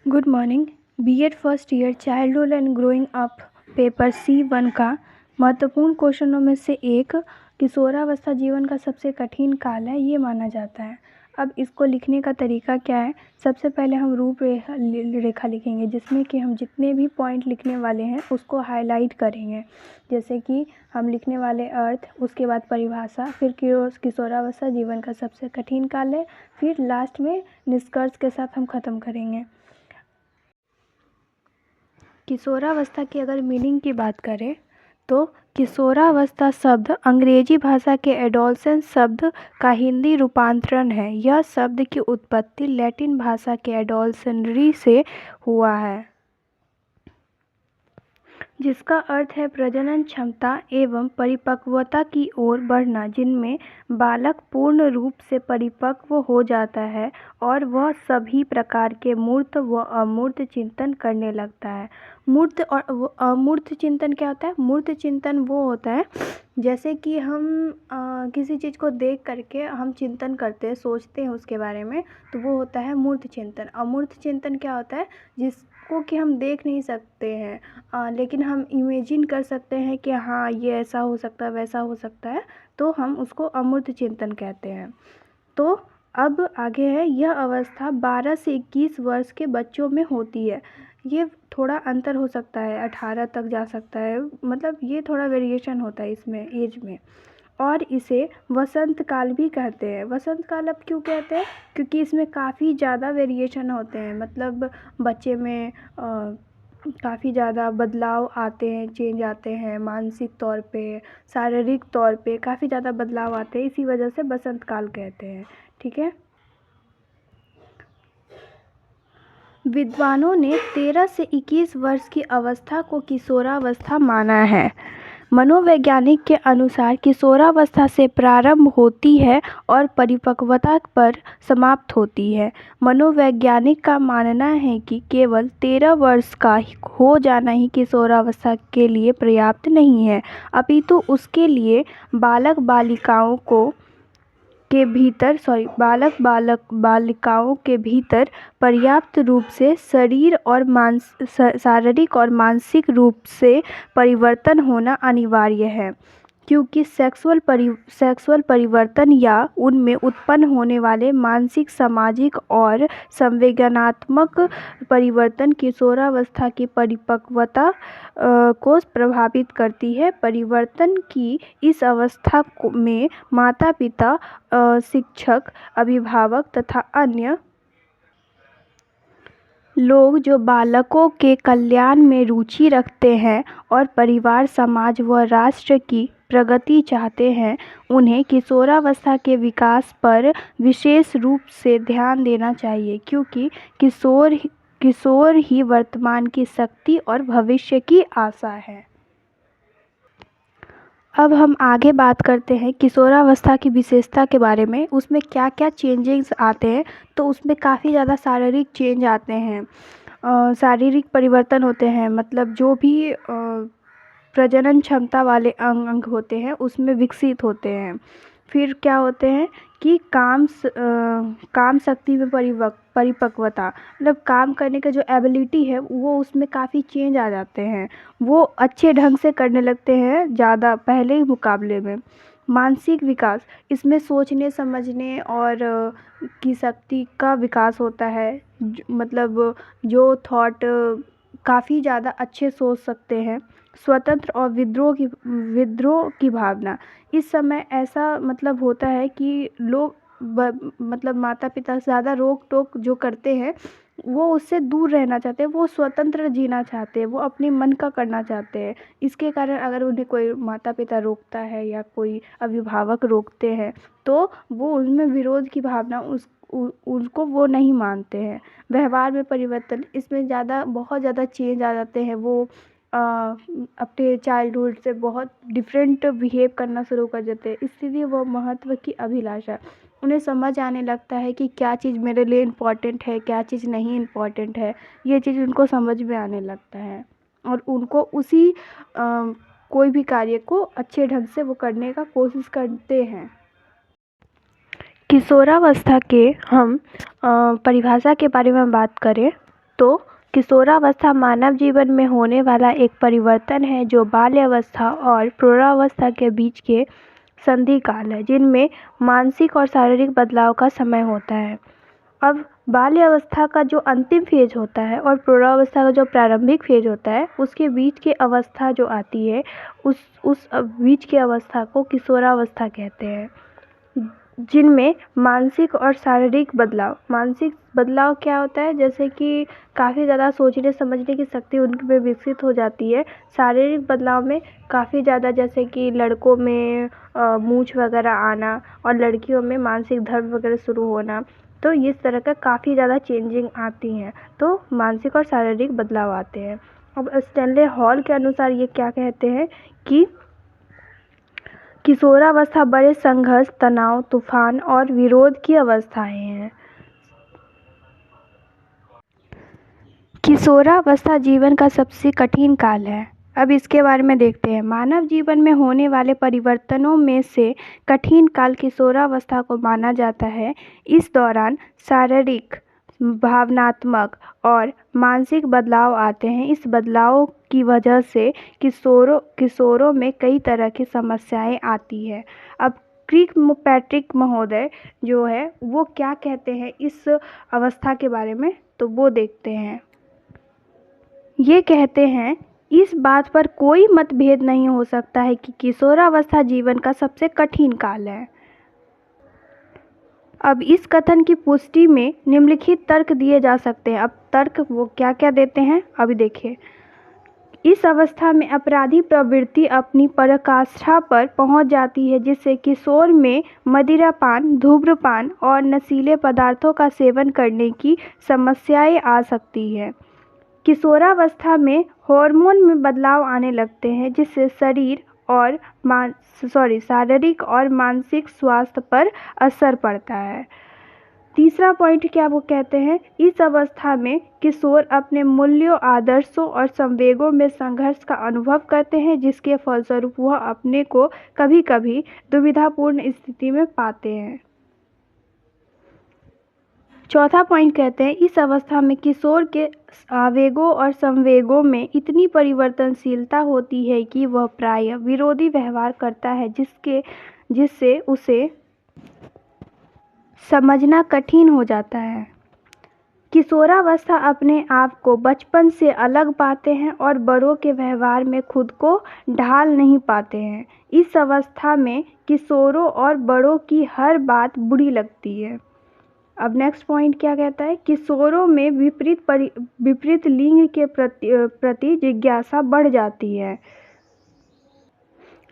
Good morning. BEd first year childhood and growing up paper C1 का महत्वपूर्ण क्वेश्चनों में से एक किशोरावस्था जीवन का सबसे कठिन काल है, ये माना जाता है। अब इसको लिखने का तरीका क्या है? सबसे पहले हम रूपरेखा लिखेंगे, जिसमें कि हम जितने भी पॉइंट लिखने वाले हैं उसको हाईलाइट करेंगे। जैसे कि हम लिखने वाले अर्थ, उसके बाद परिभाषा, फिर किशोरावस्था जीवन का सबसे कठिन काल है, फिर लास्ट में निष्कर्ष के साथ हम ख़त्म करेंगे। किशोरावस्था की अगर मीनिंग की बात करें तो किशोरावस्था शब्द अंग्रेजी भाषा के एडोलसेंस शब्द का हिंदी रूपांतरण है। यह शब्द की उत्पत्ति लैटिन भाषा के एडोलसेंडरी से हुआ है, जिसका अर्थ है प्रजनन क्षमता एवं परिपक्वता की ओर बढ़ना, जिनमें बालक पूर्ण रूप से परिपक्व हो जाता है और वह सभी प्रकार के मूर्त व अमूर्त चिंतन करने लगता है। मूर्त और अमूर्त चिंतन क्या होता है? मूर्त चिंतन वो होता है जैसे कि हम किसी चीज़ को देख करके हम चिंतन करते हैं, सोचते हैं उसके बारे में, तो वो होता है मूर्त चिंतन। अमूर्त चिंतन क्या होता है? जिसको कि हम देख नहीं सकते हैं, लेकिन हम इमेजिन कर सकते हैं कि हाँ ये ऐसा हो सकता है, वैसा हो सकता है, तो हम उसको अमूर्त चिंतन कहते हैं। तो अब आगे है, यह अवस्था 12 से 21 वर्ष के बच्चों में होती है। ये थोड़ा अंतर हो सकता है, 18 तक जा सकता है, मतलब ये थोड़ा वेरिएशन होता है इसमें एज में। और इसे वसंत काल भी कहते हैं। वसंत काल अब क्यों कहते हैं? क्योंकि इसमें काफ़ी ज़्यादा वेरिएशन होते हैं, मतलब बच्चे में काफ़ी ज़्यादा बदलाव आते हैं, चेंज आते हैं, मानसिक तौर पे, शारीरिक तौर पे काफ़ी ज़्यादा बदलाव आते हैं, इसी वजह से बसंत काल कहते हैं। ठीक है। विद्वानों ने 13 से 21 वर्ष की अवस्था को किशोरावस्था माना है। मनोवैज्ञानिक के अनुसार किशोरावस्था से प्रारंभ होती है और परिपक्वता पर समाप्त होती है। मनोवैज्ञानिक का मानना है कि केवल 13 वर्ष का हो जाना ही किशोरावस्था के लिए पर्याप्त नहीं है, अपितु उसके लिए बालक बालिकाओं के भीतर पर्याप्त रूप से शारीरिक और मानसिक रूप से परिवर्तन होना अनिवार्य है, क्योंकि सेक्सुअल परिवर्तन या उनमें उत्पन्न होने वाले मानसिक, सामाजिक और संवेदनात्मक परिवर्तन किशोरावस्था की परिपक्वता को प्रभावित करती है। परिवर्तन की इस अवस्था में माता-पिता, शिक्षक, अभिभावक तथा अन्य लोग जो बालकों के कल्याण में रुचि रखते हैं और परिवार, समाज व राष्ट्र की प्रगति चाहते हैं, उन्हें किशोरावस्था के विकास पर विशेष रूप से ध्यान देना चाहिए, क्योंकि किशोर ही वर्तमान की शक्ति और भविष्य की आशा है। अब हम आगे बात करते हैं किशोरावस्था की विशेषता के बारे में। उसमें क्या क्या चेंजेस आते हैं? तो उसमें काफ़ी ज़्यादा शारीरिक चेंज आते हैं, शारीरिक परिवर्तन होते हैं, मतलब जो भी प्रजनन क्षमता वाले अंग होते हैं उसमें विकसित होते हैं। फिर क्या होते हैं कि काम शक्ति में परिपक्वता, मतलब काम करने का जो एबिलिटी है वो उसमें काफ़ी चेंज आ जाते हैं, वो अच्छे ढंग से करने लगते हैं ज़्यादा पहले मुकाबले में। मानसिक विकास, इसमें सोचने समझने और की शक्ति का विकास होता है, मतलब जो थॉट काफ़ी ज़्यादा अच्छे सोच सकते हैं। स्वतंत्र और विद्रोह की भावना, इस समय ऐसा मतलब होता है कि लोग मतलब माता पिता ज़्यादा रोक टोक जो करते हैं वो उससे दूर रहना चाहते हैं, वो स्वतंत्र जीना चाहते हैं, वो अपने मन का करना चाहते हैं। इसके कारण अगर उन्हें कोई माता पिता रोकता है या कोई अभिभावक रोकते हैं तो वो उनमें विरोध की भावना उनको वो नहीं मानते हैं। व्यवहार में परिवर्तन, इसमें बहुत ज़्यादा चेंज आ जाते हैं, वो अपने चाइल्डहुड से बहुत डिफरेंट बिहेव करना शुरू कर देते हैं। इसलिए वो महत्व की अभिलाषा, उन्हें समझ आने लगता है कि क्या चीज़ मेरे लिए इम्पॉर्टेंट है, क्या चीज़ नहीं इम्पॉर्टेंट है, ये चीज़ उनको समझ में आने लगता है और उनको उसी कोई भी कार्य को अच्छे ढंग से वो करने का कोशिश करते हैं। किशोरावस्था के हम परिभाषा के बारे में बात करें तो किशोरावस्था मानव जीवन में होने वाला एक परिवर्तन है जो बाल्यावस्था और प्रौढ़ावस्था के बीच के संधि काल है, जिनमें मानसिक और शारीरिक बदलाव का समय होता है। अब बाल्यावस्था का जो अंतिम फेज होता है और प्रौढ़ावस्था का जो प्रारंभिक फेज होता है, उसके बीच की अवस्था जो आती है, उस बीच की अवस्था को किशोरावस्था कहते हैं, जिनमें मानसिक और शारीरिक बदलाव, मानसिक बदलाव क्या होता है, जैसे कि काफ़ी ज़्यादा सोचने समझने की शक्ति उनमें विकसित हो जाती है। शारीरिक बदलाव में काफ़ी ज़्यादा, जैसे कि लड़कों में मूंछ वगैरह आना और लड़कियों में मानसिक धर्म वगैरह शुरू होना, तो इस तरह का काफ़ी ज़्यादा चेंजिंग आती हैं, तो मानसिक और शारीरिक बदलाव आते हैं। अब स्टैनले हॉल के अनुसार ये क्या कहते हैं कि किशोरावस्था बड़े संघर्ष, तनाव, तूफान और विरोध की अवस्थाएं हैं। किशोरावस्था जीवन का सबसे कठिन काल है। अब इसके बारे में देखते हैं। मानव जीवन में होने वाले परिवर्तनों में से कठिन काल किशोरावस्था को माना जाता है। इस दौरान शारीरिक, भावनात्मक और मानसिक बदलाव आते हैं। इस बदलाव की वजह से किशोरों में कई तरह की समस्याएं आती है। अब पैट्रिक महोदय जो है वो क्या कहते हैं इस अवस्था के बारे में, तो वो देखते हैं। ये कहते हैं, इस बात पर कोई मतभेद नहीं हो सकता है कि किशोरावस्था जीवन का सबसे कठिन काल है। अब इस कथन की पुष्टि में निम्नलिखित तर्क दिए जा सकते हैं। अब तर्क वो क्या क्या देते हैं, अभी देखिए। इस अवस्था में अपराधी प्रवृत्ति अपनी पराकाष्ठा पर पहुंच जाती है, जिससे किशोर में मदिरापान, धूम्रपान और नशीले पदार्थों का सेवन करने की समस्याएं आ सकती है। किशोरावस्था में हार्मोन में बदलाव आने लगते हैं, जिससे शारीरिक और मानसिक स्वास्थ्य पर असर पड़ता है। तीसरा पॉइंट क्या वो कहते हैं, इस अवस्था में किशोर अपने मूल्यों, आदर्शों और संवेगों में संघर्ष का अनुभव करते हैं, जिसके फलस्वरूप वह अपने को कभी कभी दुविधापूर्ण स्थिति में पाते हैं। चौथा पॉइंट कहते हैं, इस अवस्था में किशोर के आवेगों और संवेगों में इतनी परिवर्तनशीलता होती है कि वह प्रायः विरोधी व्यवहार करता है, जिससे उसे समझना कठिन हो जाता है। किशोरावस्था अपने आप को बचपन से अलग पाते हैं और बड़ों के व्यवहार में खुद को ढाल नहीं पाते हैं। इस अवस्था में किशोरों और बड़ों की हर बात बुरी लगती है। अब नेक्स्ट पॉइंट क्या कहता है, किशोरों में विपरीत लिंग के प्रति जिज्ञासा बढ़ जाती है।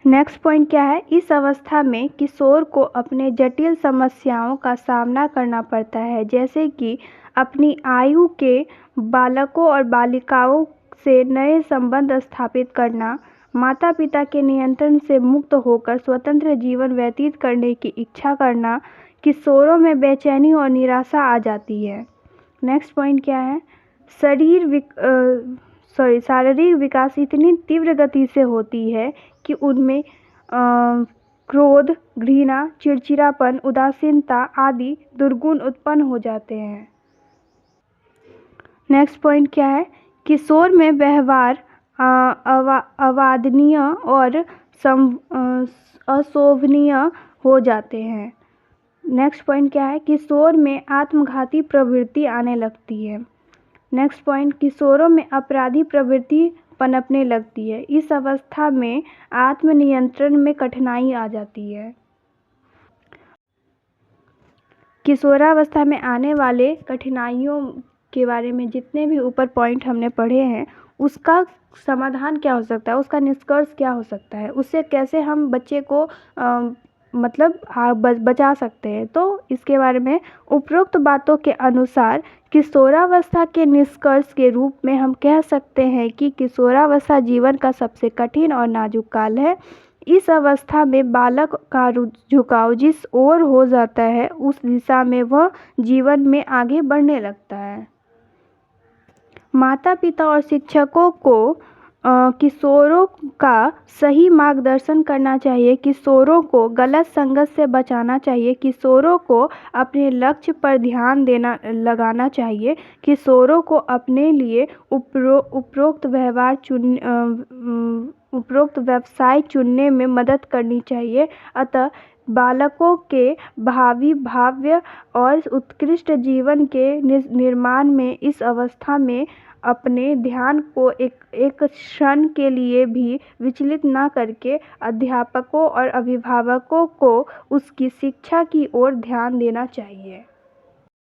नेक्स्ट पॉइंट क्या है, इस अवस्था में किशोर को अपने जटिल समस्याओं का सामना करना पड़ता है, जैसे कि अपनी आयु के बालकों और बालिकाओं से नए संबंध स्थापित करना, माता पिता के नियंत्रण से मुक्त होकर स्वतंत्र जीवन व्यतीत करने की इच्छा करना। किशोरों में बेचैनी और निराशा आ जाती है। नेक्स्ट पॉइंट क्या है, शारीरिक विकास इतनी तीव्र गति से होती है कि उनमें क्रोध, घृणा, चिड़चिड़ापन, उदासीनता आदि दुर्गुण उत्पन्न हो जाते हैं। नेक्स्ट पॉइंट क्या है, किशोर में व्यवहार अवांछनीय और अशोभनीय हो जाते हैं। नेक्स्ट पॉइंट क्या है, किशोर में आत्मघाती प्रवृत्ति आने लगती है। नेक्स्ट पॉइंट, किशोरों में अपराधी प्रवृत्ति पनपने लगती है। इस अवस्था में आत्मनियंत्रण में कठिनाई आ जाती है। किशोरावस्था में आने वाले कठिनाइयों के बारे में जितने भी ऊपर पॉइंट हमने पढ़े हैं, उसका समाधान क्या हो सकता है, उसका निष्कर्ष क्या हो सकता है, उससे कैसे हम बच्चे को बचा सकते हैं। तो इसके बारे में उपरोक्त बातों के अनुसार किशोरावस्था के निष्कर्ष के रूप में हम कह सकते हैं कि किशोरावस्था जीवन का सबसे कठिन और नाजुक काल है। इस अवस्था में बालक का झुकाव जिस ओर हो जाता है, उस दिशा में वह जीवन में आगे बढ़ने लगता है। माता पिता और शिक्षकों को किशोरों का सही मार्गदर्शन करना चाहिए, किशोरों को गलत संगत से बचाना चाहिए, किशोरों को अपने लक्ष्य पर ध्यान देना लगाना चाहिए, किशोरों को अपने लिए उपरोक्त व्यवसाय चुनने में मदद करनी चाहिए। अतः बालकों के भावी भव्य और उत्कृष्ट जीवन के निर्माण में इस अवस्था में अपने ध्यान को एक क्षण के लिए भी विचलित न करके अध्यापकों और अभिभावकों को उसकी शिक्षा की ओर ध्यान देना चाहिए।